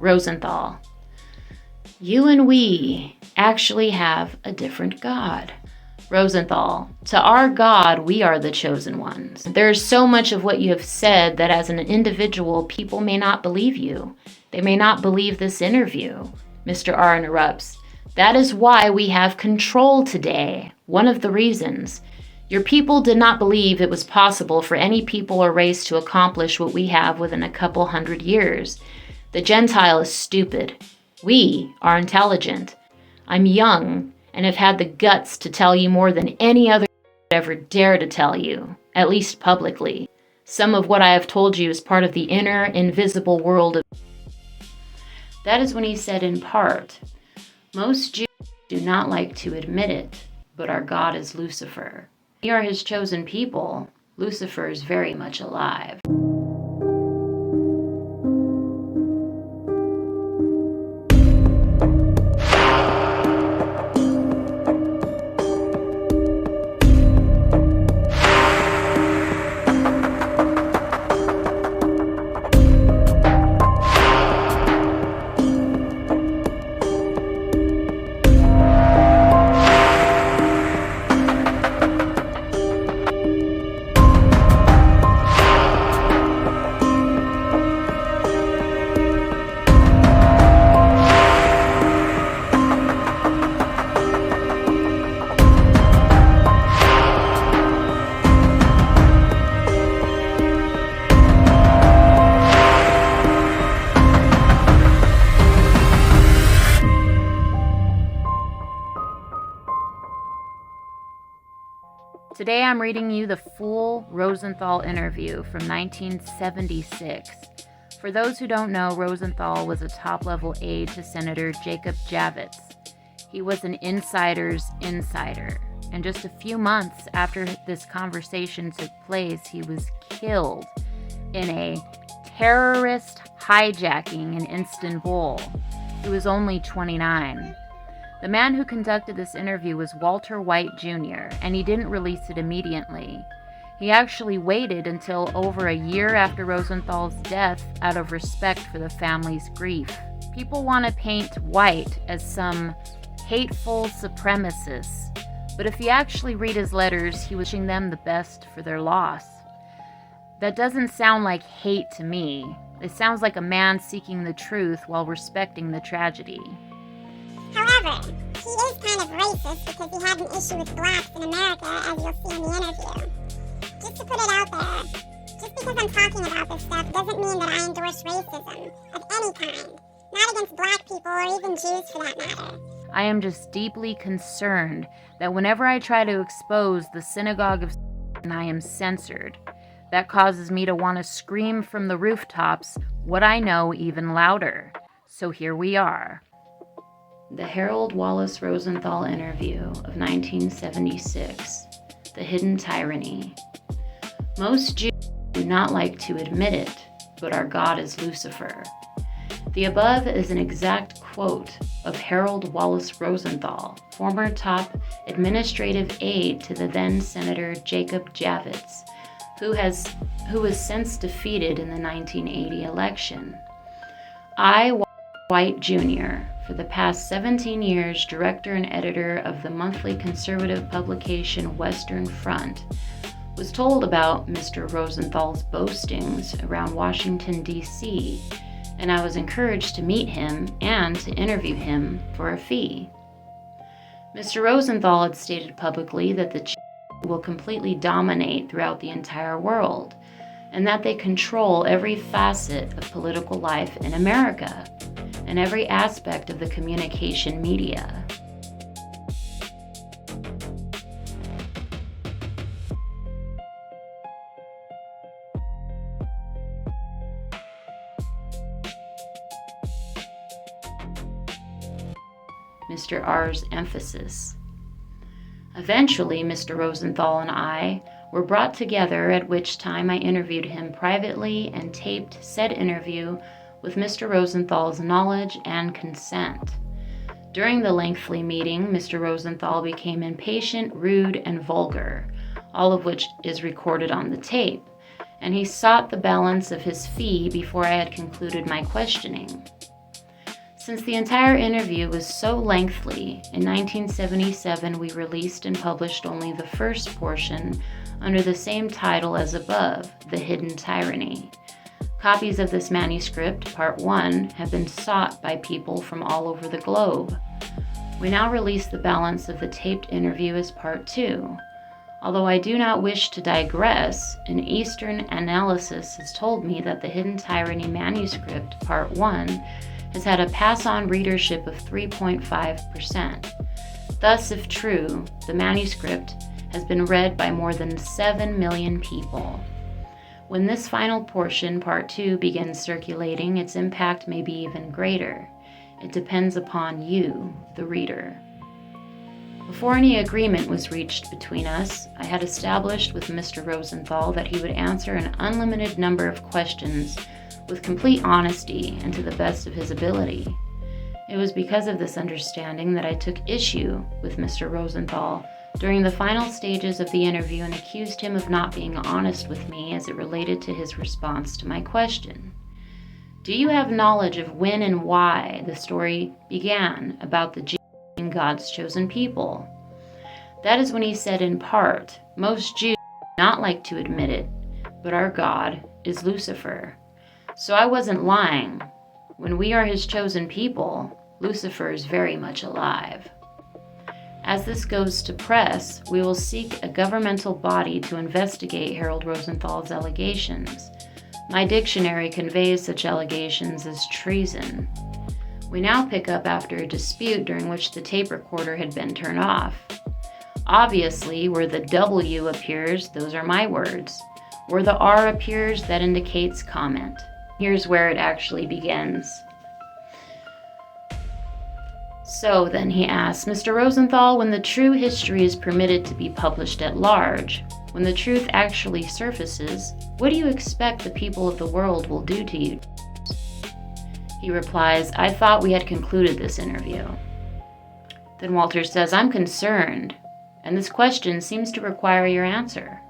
Rosenthal. You and we actually have a different God. Rosenthal, to our God, we are the chosen ones. There's so much of what you have said that as an individual, people may not believe you. They may not believe this interview, Mr. R interrupts. That is why we have control today. One of the reasons. Your people did not believe it was possible for any people or race to accomplish what we have within a couple hundred years. The Gentile is stupid. We are intelligent. I'm young and have had the guts to tell you more than any other would ever dare to tell you, at least publicly. Some of what I have told you is part of the inner, invisible world of... That is when he said in part, most Jews do not like to admit it, but our God is Lucifer. We are his chosen people. Lucifer is very much alive. Today I'm reading you the full Rosenthal interview from 1976. For those who don't know, Rosenthal was a top-level aide to Senator Jacob Javits. He was an insider's insider. And just a few months after this conversation took place, he was killed in a terrorist hijacking in Istanbul. He was only 29. The man who conducted this interview was Walter White Jr., and he didn't release it immediately. He actually waited until over a year after Rosenthal's death out of respect for the family's grief. People want to paint White as some hateful supremacist, but if you actually read his letters, he was wishing them the best for their loss. That doesn't sound like hate to me. It sounds like a man seeking the truth while respecting the tragedy. However, he is kind of racist because he had an issue with blacks in America, as you'll see in the interview. Just to put it out there, just because I'm talking about this stuff doesn't mean that I endorse racism of any kind, not against black people or even Jews for that matter. I am just deeply concerned that whenever I try to expose the synagogue of Satan, I am censored. That causes me to want to scream from the rooftops what I know even louder. So here we are. The Harold Wallace Rosenthal interview of 1976, The Hidden Tyranny. Most Jews do not like to admit it, but our God is Lucifer. The above is an exact quote of Harold Wallace Rosenthal, former top administrative aide to the then Senator Jacob Javits, who was since defeated in the 1980 election. White Jr., for the past 17 years director and editor of the monthly conservative publication Western Front, was told about Mr. Rosenthal's boastings around Washington, D.C., and I was encouraged to meet him and to interview him for a fee. Mr. Rosenthal had stated publicly that the Chiefs will completely dominate throughout the entire world, and that they control every facet of political life in America and every aspect of the communication media. Mr. R.'s emphasis. Eventually, Mr. Rosenthal and I were brought together, at which time I interviewed him privately and taped said interview with Mr. Rosenthal's knowledge and consent. During the lengthy meeting, Mr. Rosenthal became impatient, rude, and vulgar, all of which is recorded on the tape, and he sought the balance of his fee before I had concluded my questioning. Since the entire interview was so lengthy, in 1977 we released and published only the first portion under the same title as above, The Hidden Tyranny. Copies of this manuscript, Part 1, have been sought by people from all over the globe. We now release the balance of the taped interview as Part 2. Although I do not wish to digress, an Eastern analysis has told me that the Hidden Tyranny manuscript, Part 1, has had a pass-on readership of 3.5%. Thus, if true, the manuscript has been read by more than 7 million people. When this final portion, Part 2, begins circulating, its impact may be even greater. It depends upon you, the reader. Before any agreement was reached between us, I had established with Mr. Rosenthal that he would answer an unlimited number of questions with complete honesty and to the best of his ability. It was because of this understanding that I took issue with Mr. Rosenthal during the final stages of the interview and accused him of not being honest with me as it related to his response to my question. Do you have knowledge of when and why the story began about the Jews being God's chosen people? That is when he said in part, most Jews do not like to admit it, but our God is Lucifer. So I wasn't lying. When we are his chosen people, Lucifer is very much alive. As this goes to press, we will seek a governmental body to investigate Harold Rosenthal's allegations. My dictionary conveys such allegations as treason. We now pick up after a dispute during which the tape recorder had been turned off. Obviously, where the W appears, those are my words. Where the R appears, that indicates comment. Here's where it actually begins. So then he asks, Mr. Rosenthal, when the true history is permitted to be published at large, when the truth actually surfaces, what do you expect the people of the world will do to you? He replies, I thought we had concluded this interview. Then Walter says, I'm concerned, and this question seems to require your answer.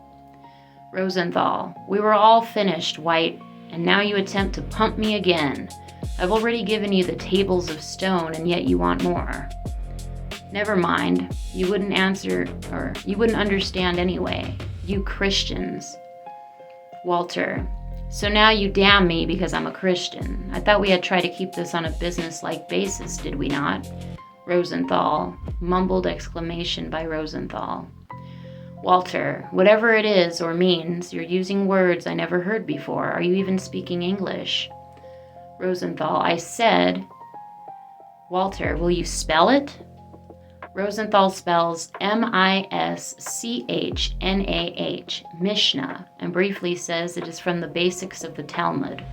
Rosenthal, we were all finished, White, and now you attempt to pump me again. I've already given you the tables of stone, and yet you want more. Never mind, you wouldn't answer, or you wouldn't understand anyway. You Christians. Walter, so now you damn me because I'm a Christian. I thought we had tried to keep this on a business-like basis, did we not? Rosenthal, mumbled exclamation by Rosenthal. Walter, whatever it is or means, you're using words I never heard before. Are you even speaking English? Rosenthal, I said, Walter, will you spell it? Rosenthal spells M-I-S-C-H-N-A-H, Mishnah, and briefly says it is from the basics of the Talmud.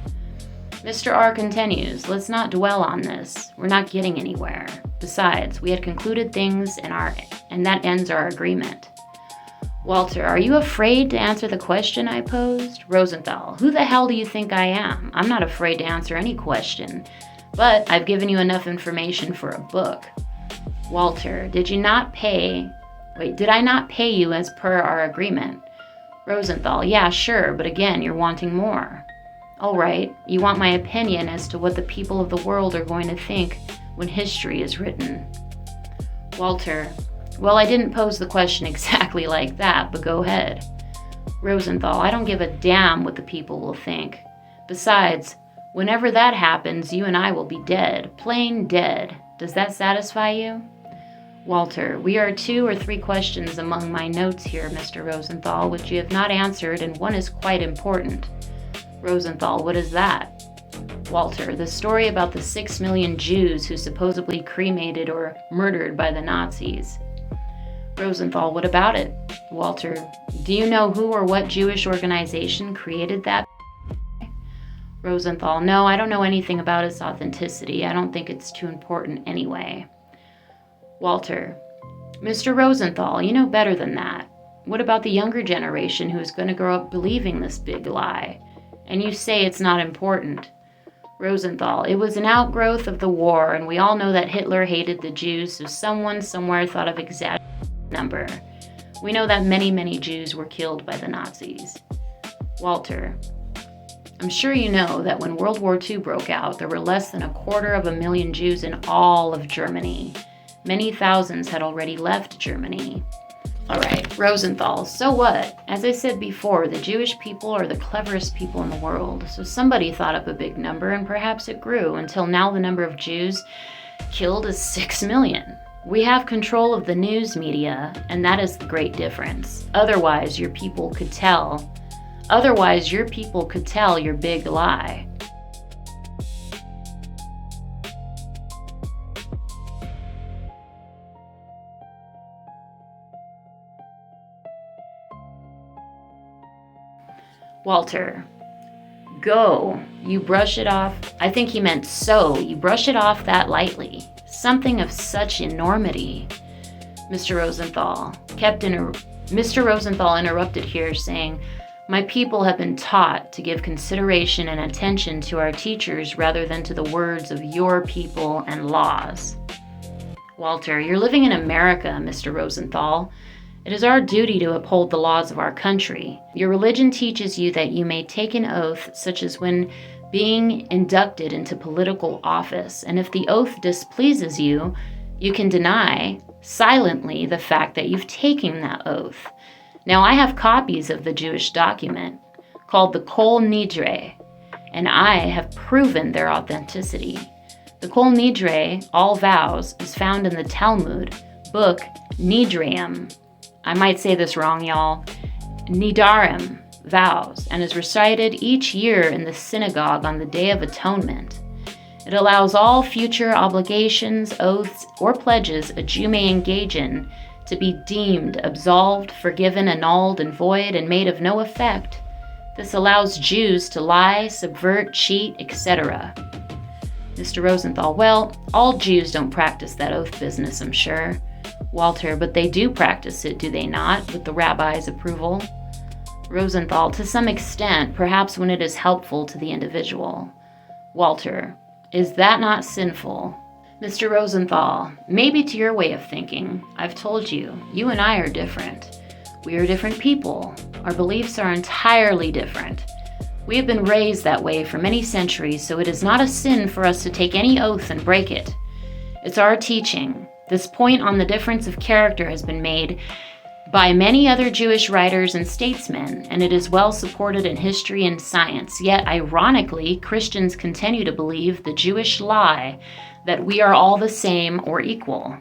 Mr. R continues, let's not dwell on this. We're not getting anywhere. Besides, we had concluded things and that ends our agreement. Walter, are you afraid to answer the question I posed? Rosenthal, who the hell do you think I am? I'm not afraid to answer any question, but I've given you enough information for a book. Walter, did I not pay you as per our agreement? Rosenthal, yeah, sure, but again, you're wanting more. All right, you want my opinion as to what the people of the world are going to think when history is written. Walter, well, I didn't pose the question exactly like that, but go ahead. Rosenthal, I don't give a damn what the people will think. Besides, whenever that happens, you and I will be dead, plain dead. Does that satisfy you? Walter, we are 2 or 3 questions among my notes here, Mr. Rosenthal, which you have not answered, and one is quite important. Rosenthal, what is that? Walter, the story about the 6 million Jews who supposedly cremated or murdered by the Nazis. Rosenthal, what about it? Walter, do you know who or what Jewish organization created that? Rosenthal, no, I don't know anything about its authenticity. I don't think it's too important anyway. Walter, Mr. Rosenthal, you know better than that. What about the younger generation who is going to grow up believing this big lie? And you say it's not important. Rosenthal, it was an outgrowth of the war, and we all know that Hitler hated the Jews, so someone somewhere thought of exaggerating the number. We know that many, many Jews were killed by the Nazis. Walter, I'm sure you know that when World War II broke out, there were less than 250,000 Jews in all of Germany. Many thousands had already left Germany. All right, Rosenthal, so what? As I said before, the Jewish people are the cleverest people in the world. So somebody thought up a big number, and perhaps it grew until now the number of Jews killed is 6 million. We have control of the news media, and that is the great difference. Otherwise, your people could tell your big lie. Walter, go. You brush it off. I think he meant so. You brush it off that lightly. Something of such enormity. Mr. Rosenthal interrupted here, saying, "My people have been taught to give consideration and attention to our teachers rather than to the words of your people and laws." Walter, you're living in America, Mr. Rosenthal. It is our duty to uphold the laws of our country. Your religion teaches you that you may take an oath, such as when being inducted into political office, and if the oath displeases you, you can deny silently the fact that you've taken that oath. Now, I have copies of the Jewish document called the Kol Nidre, and I have proven their authenticity. The Kol Nidre, all vows, is found in the Talmud, book Nidreim. I might say this wrong, y'all. Nidarim, vows, and is recited each year in the synagogue on the Day of Atonement. It allows all future obligations, oaths, or pledges a Jew may engage in to be deemed absolved, forgiven, annulled, and void, and made of no effect. This allows Jews to lie, subvert, cheat, etc. Mr. Rosenthal, well, all Jews don't practice that oath business, I'm sure. Walter, but they do practice it, do they not, with the rabbi's approval? Rosenthal, to some extent, perhaps when it is helpful to the individual. Walter, is that not sinful? Mr. Rosenthal, maybe to your way of thinking. I've told you, you and I are different. We are different people. Our beliefs are entirely different. We have been raised that way for many centuries, so it is not a sin for us to take any oath and break it. It's our teaching. This point on the difference of character has been made by many other Jewish writers and statesmen, and it is well supported in history and science. Yet, ironically, Christians continue to believe the Jewish lie that we are all the same or equal.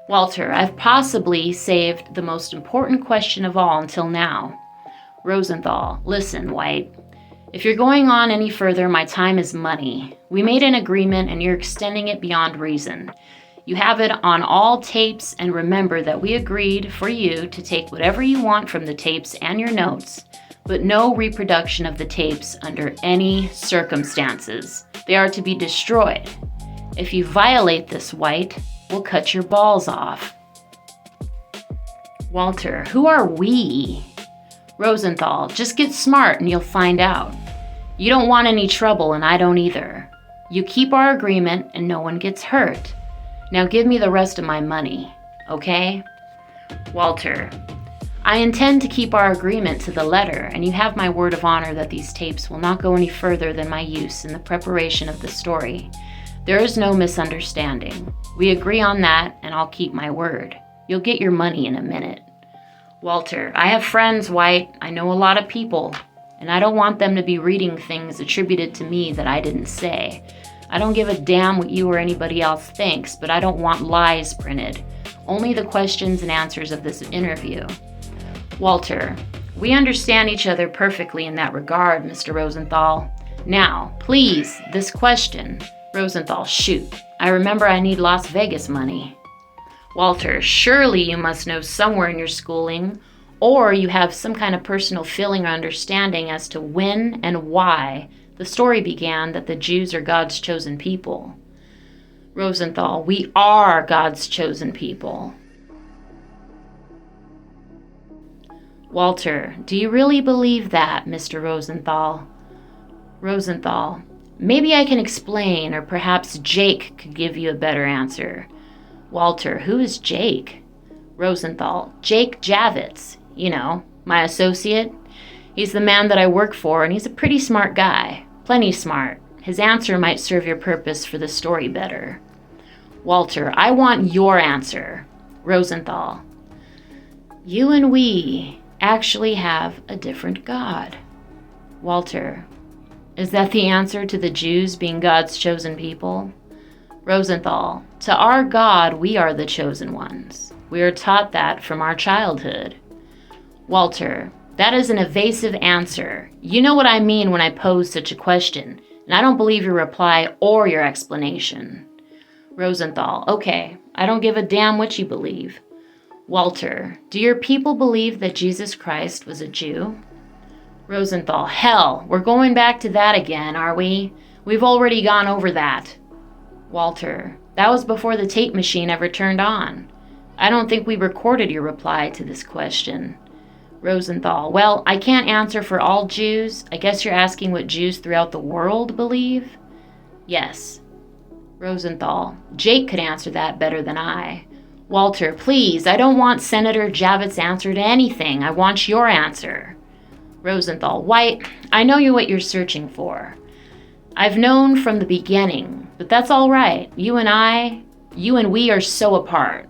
Walter, I've possibly saved the most important question of all until now. Rosenthal, listen, White. If you're going on any further, my time is money. We made an agreement and you're extending it beyond reason. You have it on all tapes, and remember that we agreed for you to take whatever you want from the tapes and your notes, but no reproduction of the tapes under any circumstances. They are to be destroyed. If you violate this, White, we'll cut your balls off. Walter, who are we? Rosenthal, just get smart and you'll find out. You don't want any trouble and I don't either. You keep our agreement and no one gets hurt. Now give me the rest of my money, okay? Walter, I intend to keep our agreement to the letter, and you have my word of honor that these tapes will not go any further than my use in the preparation of the story. There is no misunderstanding. We agree on that, and I'll keep my word. You'll get your money in a minute. Walter, I have friends, White. I know a lot of people, and I don't want them to be reading things attributed to me that I didn't say. I don't give a damn what you or anybody else thinks, but I don't want lies printed. Only the questions and answers of this interview. Walter, we understand each other perfectly in that regard, Mr. Rosenthal. Now, please, this question. Rosenthal, shoot. I remember I need Las Vegas money. Walter, surely you must know somewhere in your schooling, or you have some kind of personal feeling or understanding as to when and why the story began that the Jews are God's chosen people. Rosenthal, we are God's chosen people. Walter, do you really believe that, Mr. Rosenthal? Rosenthal, maybe I can explain, or perhaps Jake could give you a better answer. Walter, who is Jake? Rosenthal, Jake Javits, my associate. He's the man that I work for, and he's a pretty smart guy. Plenty smart. His answer might serve your purpose for the story better. Walter, I want your answer. Rosenthal, you and we actually have a different God. Walter, is that the answer to the Jews being God's chosen people? Rosenthal, to our God, we are the chosen ones. We are taught that from our childhood. Walter, that is an evasive answer. You know what I mean when I pose such a question, and I don't believe your reply or your explanation. Rosenthal, okay, I don't give a damn what you believe. Walter, do your people believe that Jesus Christ was a Jew? Rosenthal, hell, we're going back to that again, are we? We've already gone over that. Walter, that was before the tape machine ever turned on. I don't think we recorded your reply to this question. Rosenthal, well, I can't answer for all Jews. I guess you're asking what Jews throughout the world believe? Yes. Rosenthal, Jake could answer that better than I. Walter, please, I don't want Senator Javits' answer to anything. I want your answer. Rosenthal, White, I know what you're searching for. I've known from the beginning, but that's all right. You and we are so apart.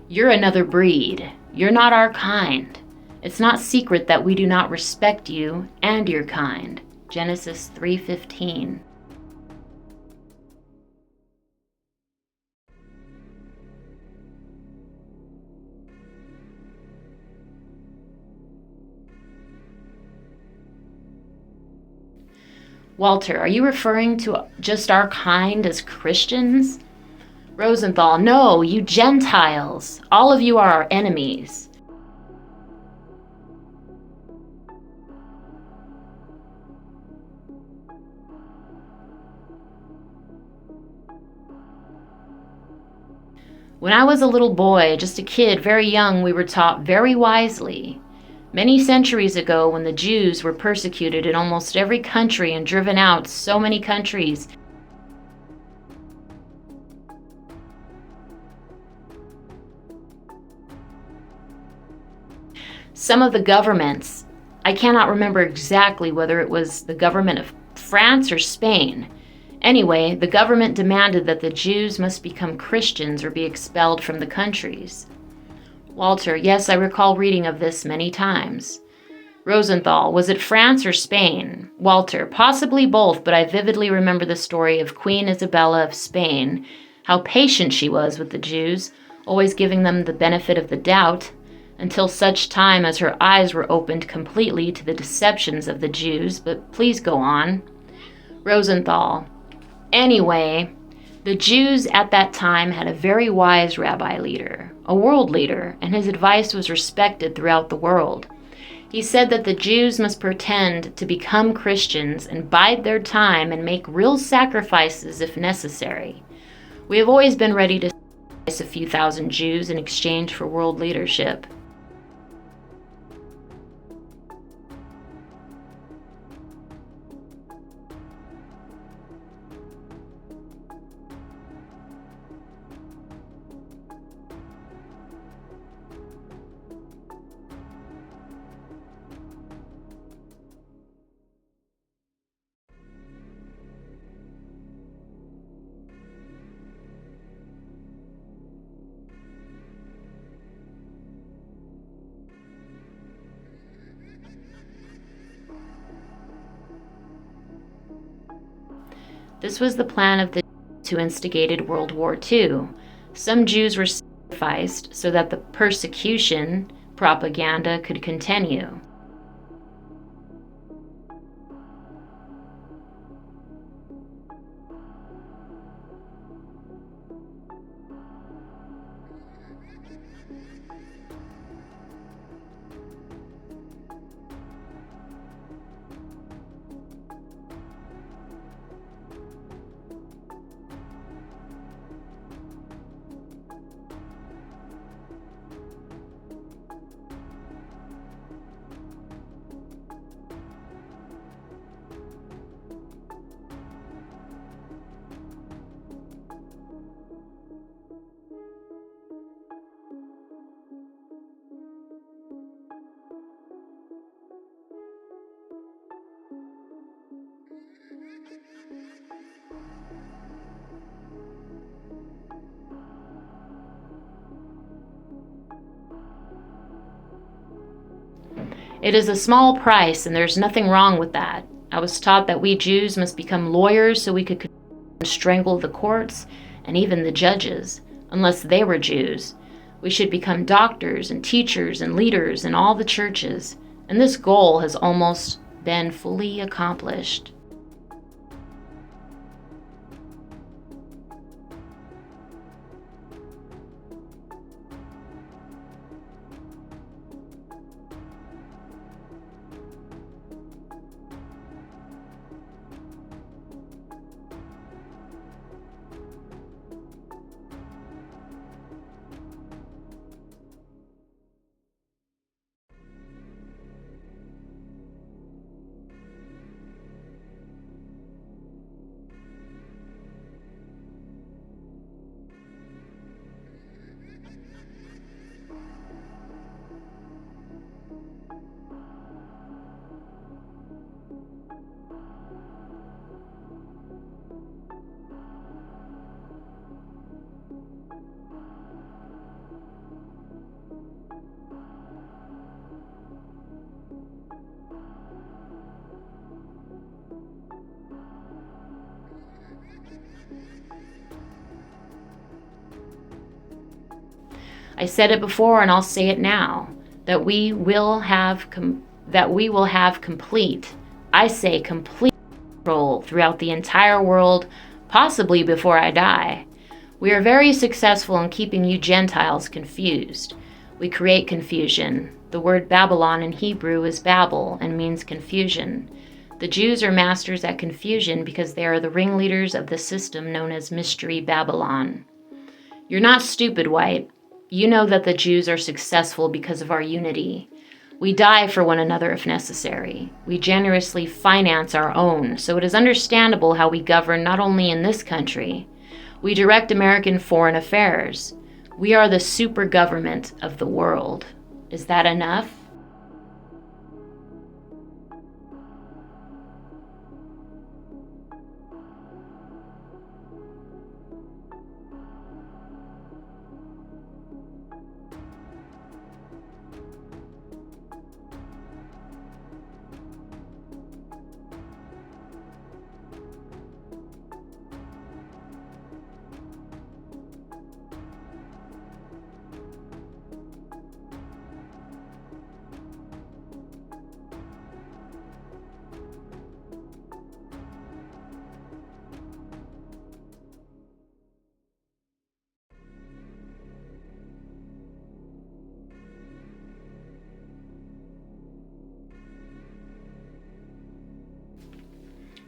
You're another breed. You're not our kind. It's not secret that we do not respect you and your kind. Genesis 3:15. Walter, are you referring to just our kind as Christians? Rosenthal, no, you Gentiles. All of you are our enemies. When I was a little boy, just a kid, very young, we were taught very wisely. Many centuries ago, when the Jews were persecuted in almost every country and driven out so many countries, some of the governments, I cannot remember exactly whether it was the government of France or Spain. Anyway, the government demanded that the Jews must become Christians or be expelled from the countries. Walter, yes, I recall reading of this many times. Rosenthal, was it France or Spain? Walter, possibly both, but I vividly remember the story of Queen Isabella of Spain, how patient she was with the Jews, always giving them the benefit of the doubt, until such time as her eyes were opened completely to the deceptions of the Jews, but please go on. Rosenthal, anyway, the Jews at that time had a very wise rabbi leader, a world leader, and his advice was respected throughout the world. He said that the Jews must pretend to become Christians and bide their time and make real sacrifices if necessary. We have always been ready to sacrifice a few thousand Jews in exchange for world leadership. This was the plan of the Jews who instigated World War II. Some Jews were sacrificed so that the persecution propaganda could continue. It is a small price, and there's nothing wrong with that. I was taught that we Jews must become lawyers so we could strangle the courts and even the judges, unless they were Jews. We should become doctors and teachers and leaders in all the churches, and this goal has almost been fully accomplished. I said it before and I'll say it now, that we will have complete, I say complete control throughout the entire world, possibly before I die. We are very successful in keeping you Gentiles confused. We create confusion. The word Babylon in Hebrew is Babel and means confusion. The Jews are masters at confusion because they are the ringleaders of the system known as Mystery Babylon. You're not stupid, White. You know that the Jews are successful because of our unity. We die for one another if necessary. We generously finance our own, so it is understandable how we govern not only in this country. We direct American foreign affairs. We are the super government of the world. Is that enough?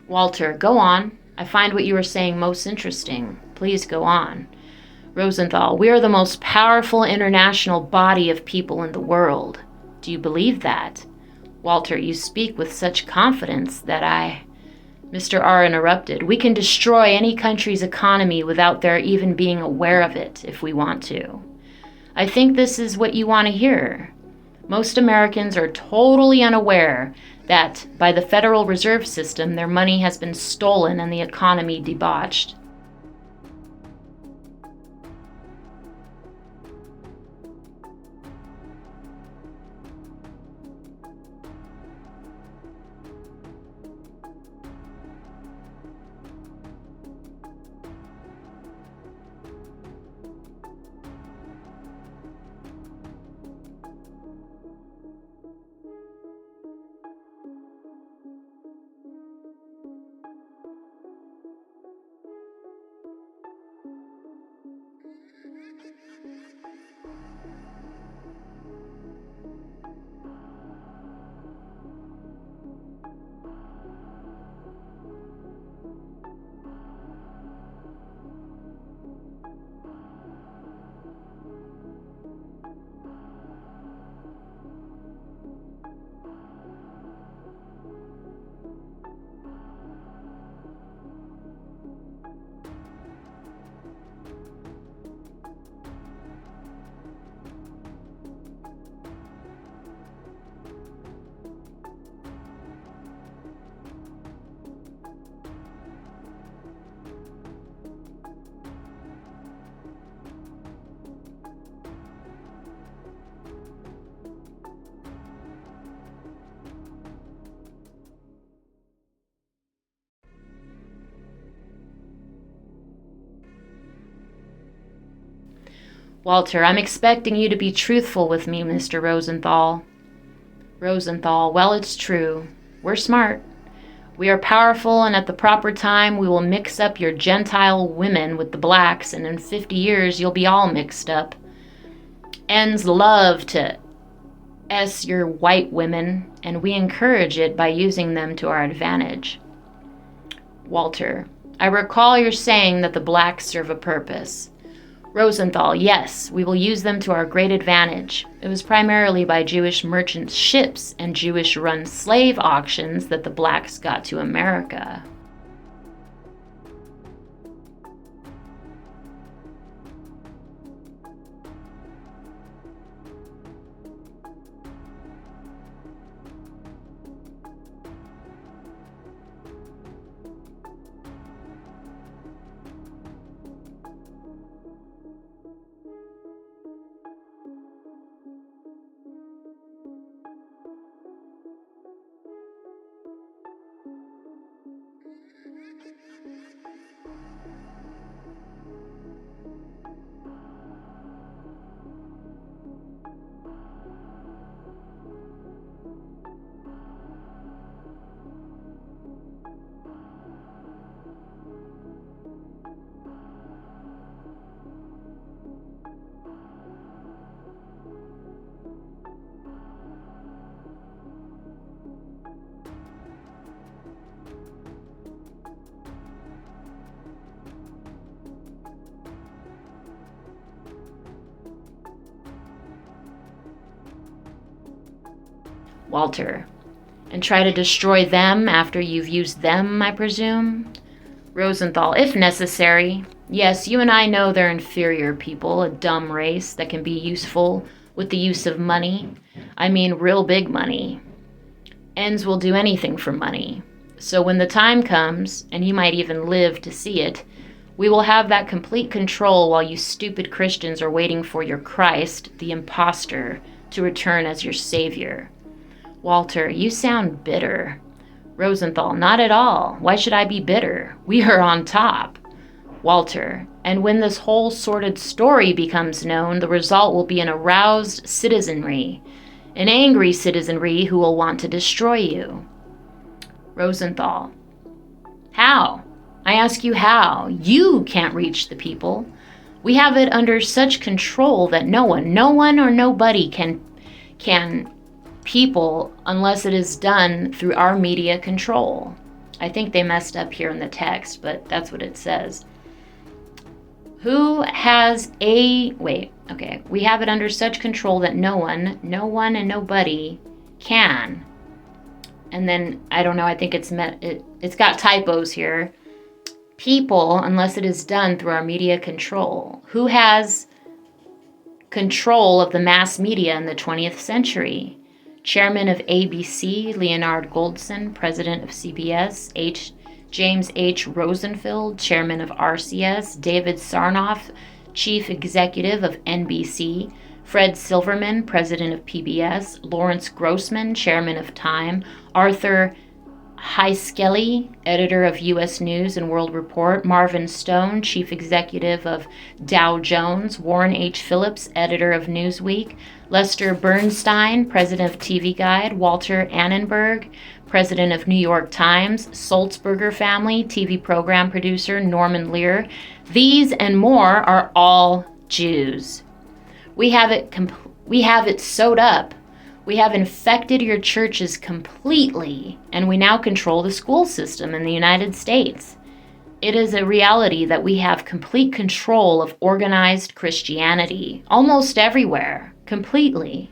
Walter, go on. I find what you are saying most interesting. Please go on. Rosenthal, we are the most powerful international body of people in the world. Do you believe that? Walter, you speak with such confidence that Mr. R interrupted. We can destroy any country's economy without their even being aware of it if we want to. I think this is what you want to hear. Most Americans are totally unaware that by the Federal Reserve System, their money has been stolen and the economy debauched. Walter, I'm expecting you to be truthful with me, Mr. Rosenthal. Rosenthal, well, it's true. We're smart. We are powerful, and at the proper time, we will mix up your Gentile women with the blacks, and in 50 years, you'll be all mixed up. Ends love to your white women, and we encourage it by using them to our advantage. Walter, I recall your saying that the blacks serve a purpose. Rosenthal, yes, we will use them to our great advantage. It was primarily by Jewish merchant ships and Jewish-run slave auctions that the blacks got to America. Walter, and try to destroy them after you've used them, I presume? Rosenthal, if necessary. Yes, you and I know they're inferior people, a dumb race that can be useful with the use of money. I mean, real big money. Ends will do anything for money. So when the time comes, and you might even live to see it, we will have that complete control while you stupid Christians are waiting for your Christ, the imposter, to return as your savior. Walter, you sound bitter. Rosenthal, not at all. Why should I be bitter? We are on top. Walter, and when this whole sordid story becomes known, the result will be an aroused citizenry, an angry citizenry who will want to destroy you. Rosenthal, how? I ask you how? You can't reach the people. We have it under such control that no one or nobody can people unless it is done through our media control. I think they messed up here in the text, but that's what it says. We have it under such control that no one and nobody can. And then, I don't know, I think it's got typos here. People, unless it is done through our media control. Who has control of the mass media in the 20th century? Chairman of ABC, Leonard Goldson, President of CBS, James H. Rosenfeld, Chairman of RCS, David Sarnoff, Chief Executive of NBC, Fred Silverman, President of PBS, Lawrence Grossman, Chairman of Time, Arthur Heiskell, Editor of U.S. News and World Report, Marvin Stone, Chief Executive of Dow Jones, Warren H. Phillips, Editor of Newsweek, Lester Bernstein, President of TV Guide, Walter Annenberg, President of New York Times, Sulzberger family, TV program producer Norman Lear. These and more are all Jews. We have it sewed up. We have infected your churches completely, and we now control the school system in the United States. It is a reality that we have complete control of organized Christianity, almost everywhere, completely.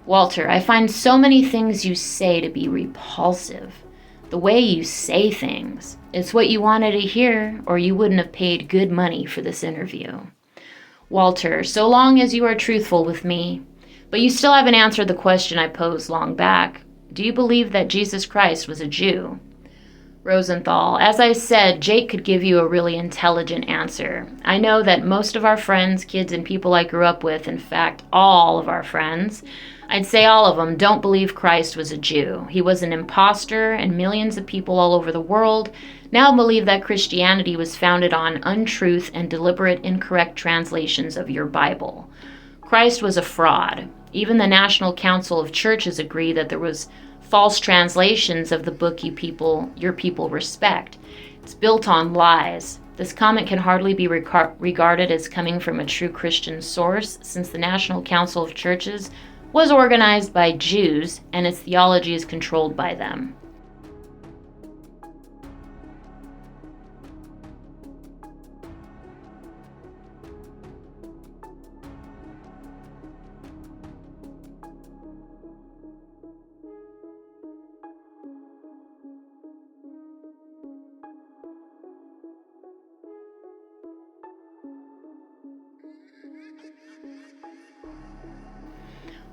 Walter, I find so many things you say to be repulsive. The way you say things. It's what you wanted to hear, or you wouldn't have paid good money for this interview. Walter, so long as you are truthful with me. But you still haven't answered the question I posed long back. Do you believe that Jesus Christ was a Jew? Rosenthal, as I said, Jake could give you a really intelligent answer. I know that most of our friends, kids, and people I grew up with, in fact, all of our friends, I'd say all of them, don't believe Christ was a Jew. He was an imposter, and millions of people all over the world now believe that Christianity was founded on untruth and deliberate incorrect translations of your Bible. Christ was a fraud. Even the National Council of Churches agree that there was false translations of the book your people respect. It's built on lies. This comment can hardly be regarded as coming from a true Christian source, since the National Council of Churches was organized by Jews and its theology is controlled by them.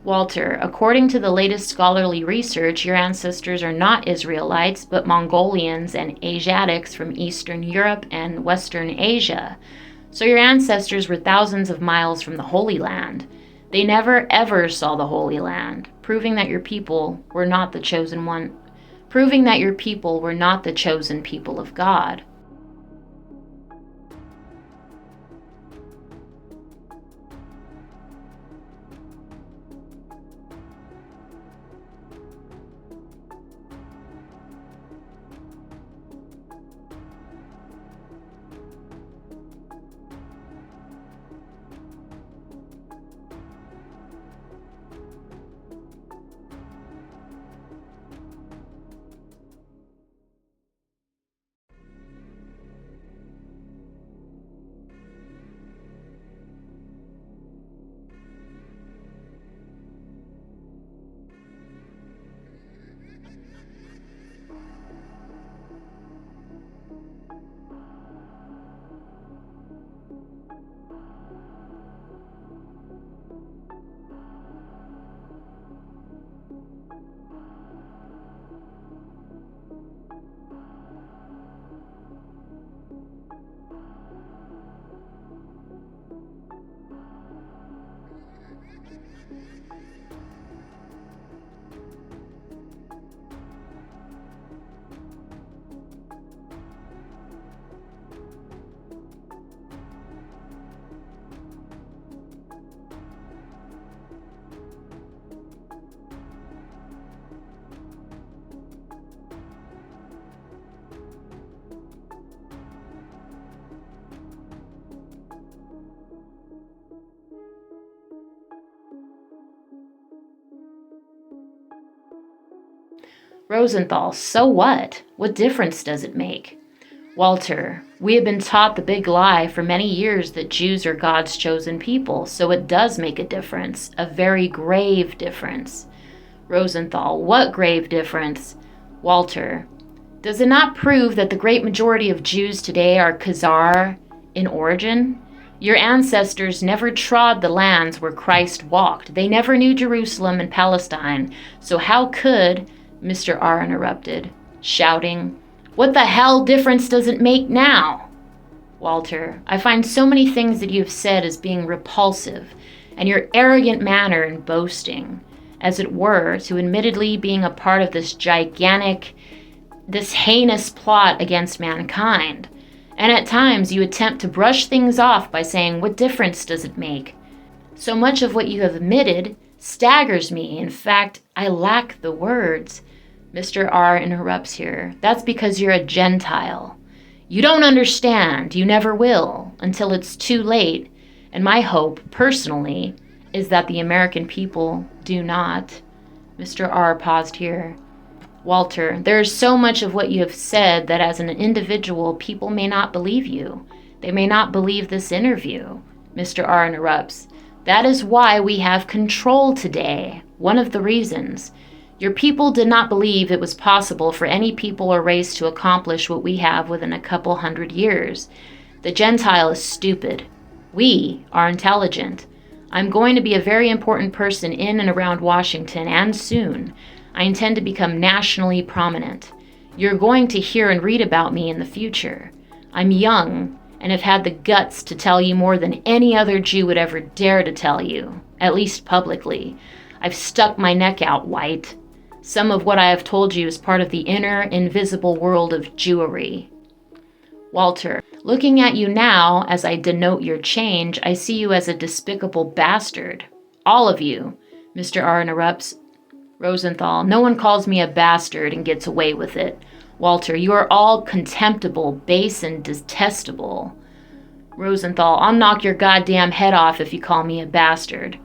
Walter, according to the latest scholarly research, your ancestors are not Israelites, but Mongolians and Asiatics from Eastern Europe and Western Asia. So your ancestors were thousands of miles from the Holy Land. They never ever saw the Holy Land, proving that your people were not the chosen people of God. Rosenthal, so what? What difference does it make? Walter, we have been taught the big lie for many years that Jews are God's chosen people, so it does make a difference, a very grave difference. Rosenthal, what grave difference? Walter, does it not prove that the great majority of Jews today are Khazar in origin? Your ancestors never trod the lands where Christ walked. They never knew Jerusalem and Palestine, so how could... Mr. R interrupted, shouting, "What the hell difference does it make now?" Walter, I find so many things that you have said as being repulsive, and your arrogant manner in boasting, as it were, to admittedly being a part of this heinous plot against mankind. And at times you attempt to brush things off by saying, "What difference does it make?" So much of what you have admitted staggers me. In fact, I lack the words. Mr. R interrupts here. That's because you're a Gentile. You don't understand. You never will until it's too late. And my hope, personally, is that the American people do not. Mr. R paused here. Walter, there is so much of what you have said that as an individual, people may not believe you. They may not believe this interview. Mr. R interrupts. That is why we have control today. One of the reasons. Your people did not believe it was possible for any people or race to accomplish what we have within a couple hundred years. The Gentile is stupid. We are intelligent. I'm going to be a very important person in and around Washington, and soon. I intend to become nationally prominent. You're going to hear and read about me in the future. I'm young and have had the guts to tell you more than any other Jew would ever dare to tell you, at least publicly. I've stuck my neck out, white. Some of what I have told you is part of the inner, invisible world of Jewry. Walter, looking at you now as I denote your change, I see you as a despicable bastard. All of you, Mr. R interrupts. Rosenthal, no one calls me a bastard and gets away with it. Walter, you are all contemptible, base, and detestable. Rosenthal, I'll knock your goddamn head off if you call me a bastard.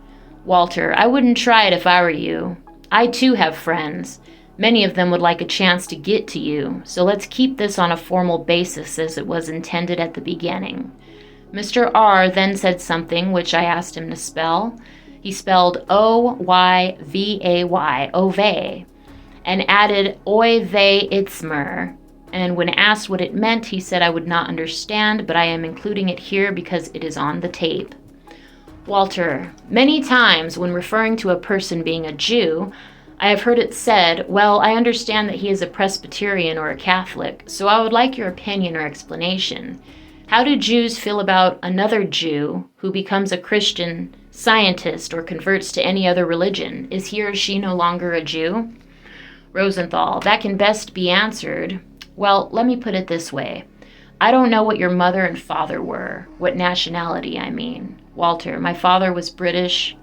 Walter, I wouldn't try it if I were you. I too have friends. Many of them would like a chance to get to you, so let's keep this on a formal basis as it was intended at the beginning. Mr. R then said something which I asked him to spell. He spelled O-Y-V-A-Y, Ove, and added Oy vey itzmer. And when asked what it meant, he said I would not understand, but I am including it here because it is on the tape. Walter, many times when referring to a person being a Jew, I have heard it said, well, I understand that he is a Presbyterian or a Catholic, so I would like your opinion or explanation. How do Jews feel about another Jew who becomes a Christian Scientist or converts to any other religion? Is he or she no longer a Jew? Rosenthal, that can best be answered. Well, let me put it this way. I don't know what your mother and father were, what nationality I mean. Walter, my father was British,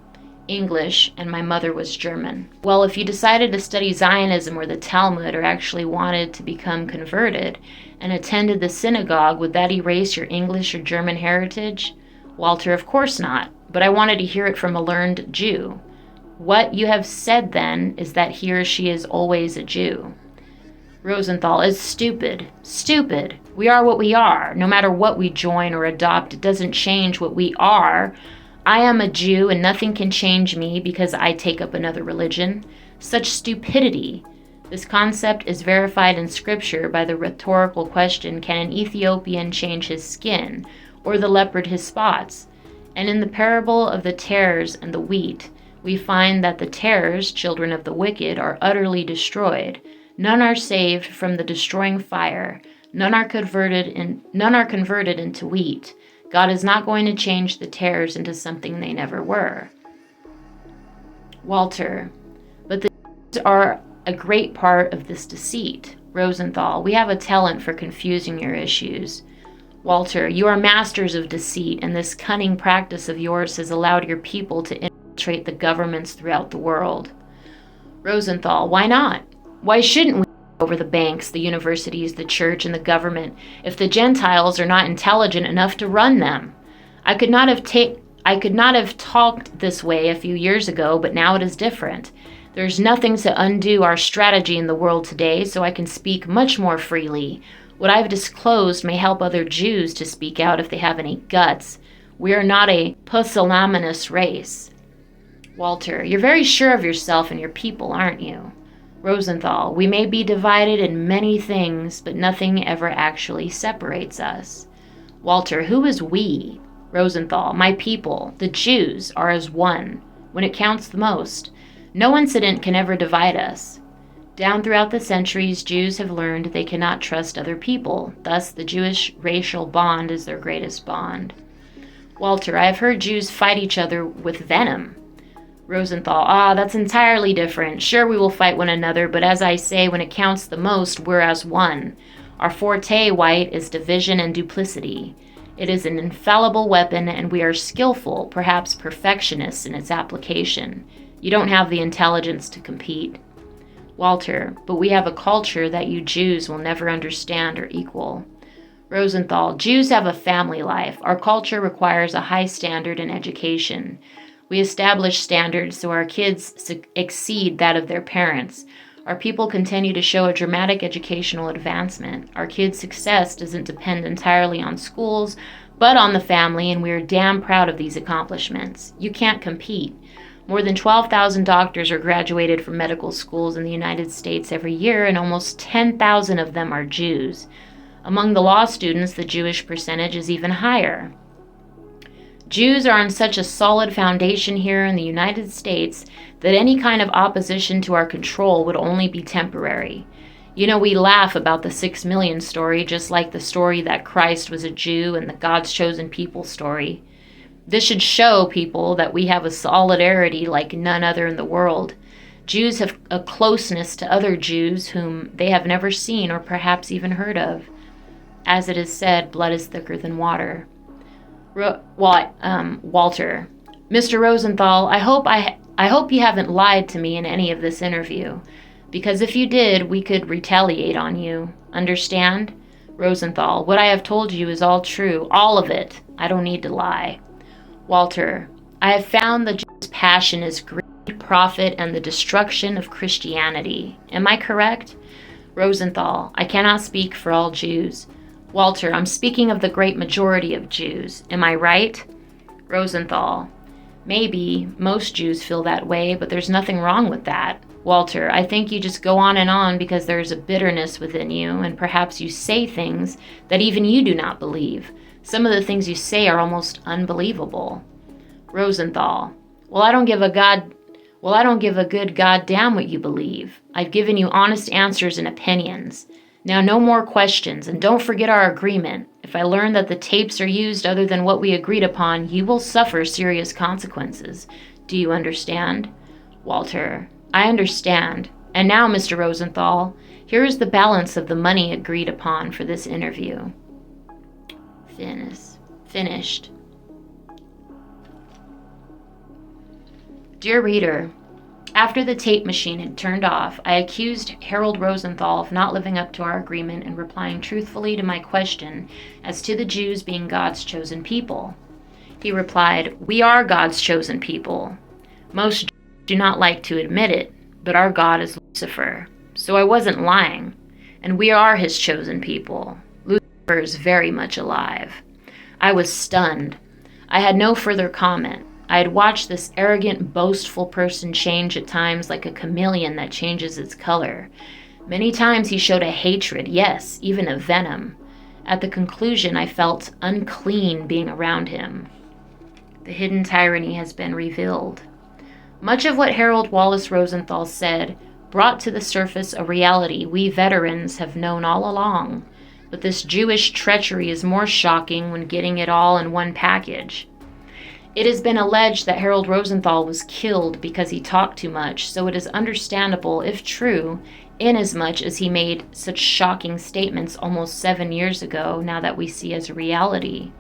English, and my mother was German. Well, if you decided to study Zionism or the Talmud or actually wanted to become converted and attended the synagogue, would that erase your English or German heritage? Walter, of course not, but I wanted to hear it from a learned Jew. What you have said then is that he or she is always a Jew. Rosenthal is stupid. Stupid. We are what we are. No matter what we join or adopt, it doesn't change what we are. I am a Jew and nothing can change me because I take up another religion. Such stupidity. This concept is verified in Scripture by the rhetorical question, can an Ethiopian change his skin, or the leopard his spots? And in the parable of the tares and the wheat, we find that the tares, children of the wicked, are utterly destroyed. None are saved from the destroying fire. None are converted into wheat. God is not going to change the tares into something they never were. Walter, but the Jews are a great part of this deceit. Rosenthal, we have a talent for confusing your issues. Walter, you are masters of deceit, and this cunning practice of yours has allowed your people to infiltrate the governments throughout the world. Rosenthal, why not? Why shouldn't we take over the banks, the universities, the church, and the government if the Gentiles are not intelligent enough to run them? I could not have talked this way a few years ago, but now it is different. There's nothing to undo our strategy in the world today, so I can speak much more freely. What I've disclosed may help other Jews to speak out if they have any guts. We are not a pusillanimous race. Walter, you're very sure of yourself and your people, aren't you? Rosenthal, we may be divided in many things, but nothing ever actually separates us. Walter, who is we? Rosenthal, my people, the Jews, are as one, when it counts the most. No incident can ever divide us. Down throughout the centuries, Jews have learned they cannot trust other people. Thus, the Jewish racial bond is their greatest bond. Walter, I have heard Jews fight each other with venom. Rosenthal, that's entirely different. Sure, we will fight one another, but as I say, when it counts the most, we're as one. Our forte, white, is division and duplicity. It is an infallible weapon, and we are skillful, perhaps perfectionists in its application. You don't have the intelligence to compete. Walter, but we have a culture that you Jews will never understand or equal. Rosenthal, Jews have a family life. Our culture requires a high standard in education. We establish standards so our kids exceed that of their parents. Our people continue to show a dramatic educational advancement. Our kids' success doesn't depend entirely on schools, but on the family, and we are damn proud of these accomplishments. You can't compete. More than 12,000 doctors are graduated from medical schools in the United States every year, and almost 10,000 of them are Jews. Among the law students, the Jewish percentage is even higher. Jews are on such a solid foundation here in the United States that any kind of opposition to our control would only be temporary. You know, we laugh about the 6 million story, just like the story that Christ was a Jew and the God's chosen people story. This should show people that we have a solidarity like none other in the world. Jews have a closeness to other Jews whom they have never seen or perhaps even heard of. As it is said, blood is thicker than water. Walter, Mr. Rosenthal, I hope you haven't lied to me in any of this interview, because if you did, we could retaliate on you. Understand? Rosenthal, what I have told you is all true, all of it. I don't need to lie. Walter, I have found the Jew's passion is greed, profit, and the destruction of Christianity. Am I correct? Rosenthal, I cannot speak for all Jews. Walter, I'm speaking of the great majority of Jews. Am I right? Rosenthal, maybe most Jews feel that way, but there's nothing wrong with that. Walter, I think you just go on and on because there is a bitterness within you, and perhaps you say things that even you do not believe. Some of the things you say are almost unbelievable. Rosenthal, well, I don't give a good goddamn what you believe. I've given you honest answers and opinions. Now, no more questions, and don't forget our agreement. If I learn that the tapes are used other than what we agreed upon, you will suffer serious consequences. Do you understand? Walter, I understand. And now, Mr. Rosenthal, here is the balance of the money agreed upon for this interview. Finished. Dear reader, after the tape machine had turned off, I accused Harold Rosenthal of not living up to our agreement and replying truthfully to my question as to the Jews being God's chosen people. He replied, "We are God's chosen people. Most Jews do not like to admit it, but our God is Lucifer. So I wasn't lying, and we are his chosen people. Lucifer is very much alive." I was stunned. I had no further comment. I had watched this arrogant, boastful person change at times like a chameleon that changes its color. Many times he showed a hatred, yes, even a venom. At the conclusion, I felt unclean being around him. The hidden tyranny has been revealed. Much of what Harold Wallace Rosenthal said brought to the surface a reality we veterans have known all along. But this Jewish treachery is more shocking when getting it all in one package. It has been alleged that Harold Rosenthal was killed because he talked too much, so it is understandable, if true, inasmuch as he made such shocking statements almost 7 years ago, now that we see as a reality.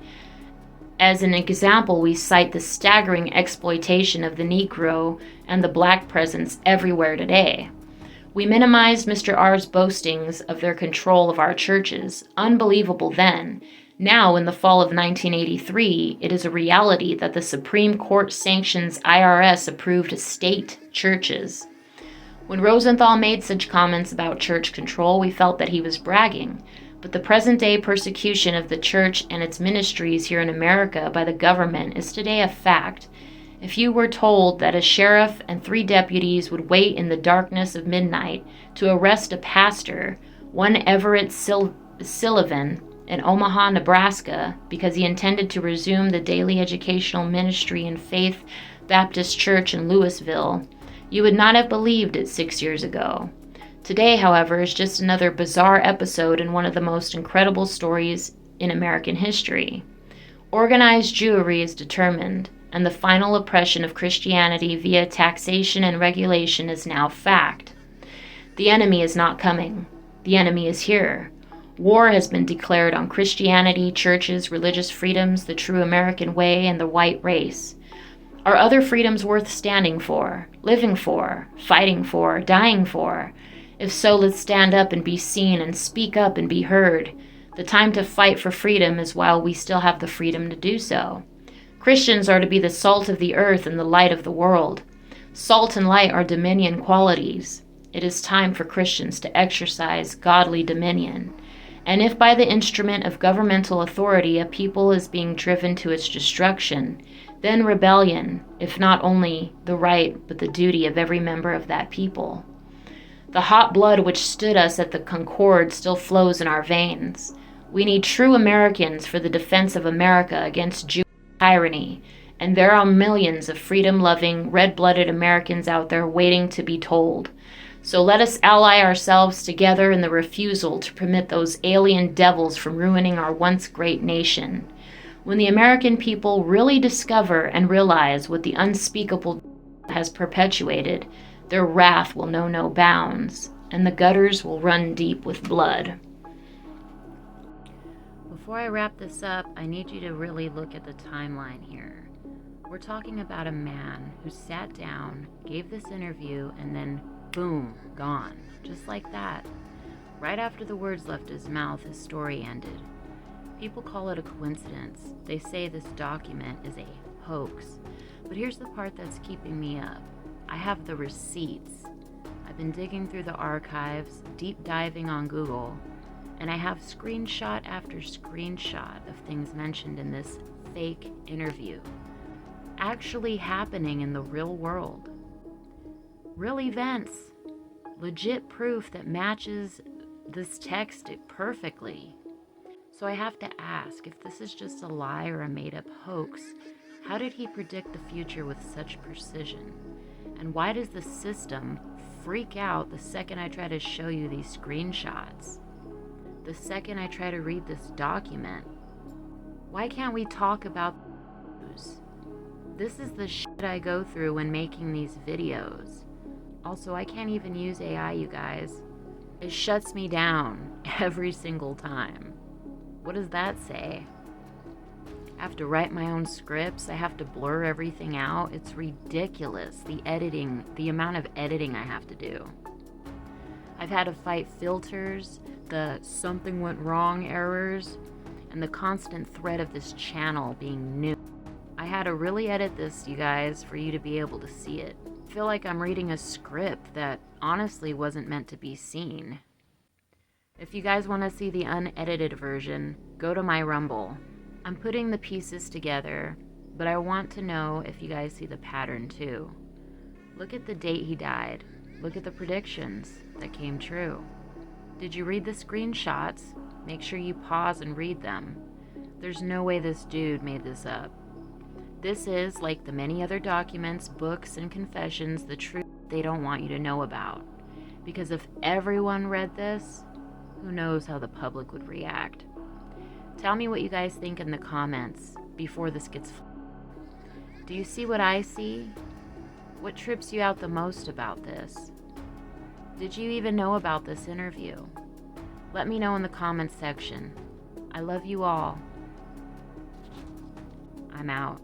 As an example, we cite the staggering exploitation of the Negro and the black presence everywhere today. We minimized Mr. R.'s boastings of their control of our churches. Unbelievable then. Now, in the fall of 1983, it is a reality that the Supreme Court sanctions IRS-approved state churches. When Rosenthal made such comments about church control, we felt that he was bragging. But the present-day persecution of the church and its ministries here in America by the government is today a fact. If you were told that a sheriff and 3 deputies would wait in the darkness of midnight to arrest a pastor, one Everett Sullivan, in Omaha, Nebraska, because he intended to resume the daily educational ministry in Faith Baptist Church in Louisville, you would not have believed it 6 years ago. Today, however, is just another bizarre episode in one of the most incredible stories in American history. Organized Jewry is determined, and the final oppression of Christianity via taxation and regulation is now fact. The enemy is not coming. The enemy is here. War has been declared on Christianity, churches, religious freedoms, the true American way, and the white race. Are other freedoms worth standing for, living for, fighting for, dying for? If so, let's stand up and be seen and speak up and be heard. The time to fight for freedom is while we still have the freedom to do so. Christians are to be the salt of the earth and the light of the world. Salt and light are dominion qualities. It is time for Christians to exercise godly dominion. And if by the instrument of governmental authority a people is being driven to its destruction, then rebellion, if not only the right but the duty of every member of that people. The hot blood which stood us at the Concord still flows in our veins. We need true Americans for the defense of America against Jewish tyranny, and there are millions of freedom-loving, red-blooded Americans out there waiting to be told. So let us ally ourselves together in the refusal to permit those alien devils from ruining our once great nation. When the American people really discover and realize what the unspeakable has perpetuated, their wrath will know no bounds, and the gutters will run deep with blood. Before I wrap this up, I need you to really look at the timeline here. We're talking about a man who sat down, gave this interview, and then boom, gone. Just like that. Right after the words left his mouth, his story ended. People call it a coincidence. They say this document is a hoax. But here's the part that's keeping me up. I have the receipts. I've been digging through the archives, deep diving on Google, and I have screenshot after screenshot of things mentioned in this fake interview actually happening in the real world. Real events, legit proof that matches this text perfectly. So I have to ask, if this is just a lie or a made-up hoax, how did he predict the future with such precision? And why does the system freak out the second I try to show you these screenshots? The second I try to read this document? Why can't we talk about news? This is the shit I go through when making these videos. Also, I can't even use AI, you guys. It shuts me down every single time. What does that say? I have to write my own scripts. I have to blur everything out. It's ridiculous, the amount of editing I have to do. I've had to fight filters, the something went wrong errors, and the constant threat of this channel being new. I had to really edit this, you guys, for you to be able to see it. I feel like I'm reading a script that honestly wasn't meant to be seen. If you guys want to see the unedited version, go to my Rumble. I'm putting the pieces together, but I want to know if you guys see the pattern too. Look at the date he died. Look at the predictions that came true. Did you read the screenshots? Make sure you pause and read them. There's no way this dude made this up. This is, like the many other documents, books, and confessions, the truth they don't want you to know about. Because if everyone read this, who knows how the public would react. Tell me what you guys think in the comments before this gets Do you see what I see? What trips you out the most about this? Did you even know about this interview? Let me know in the comments section. I love you all. I'm out.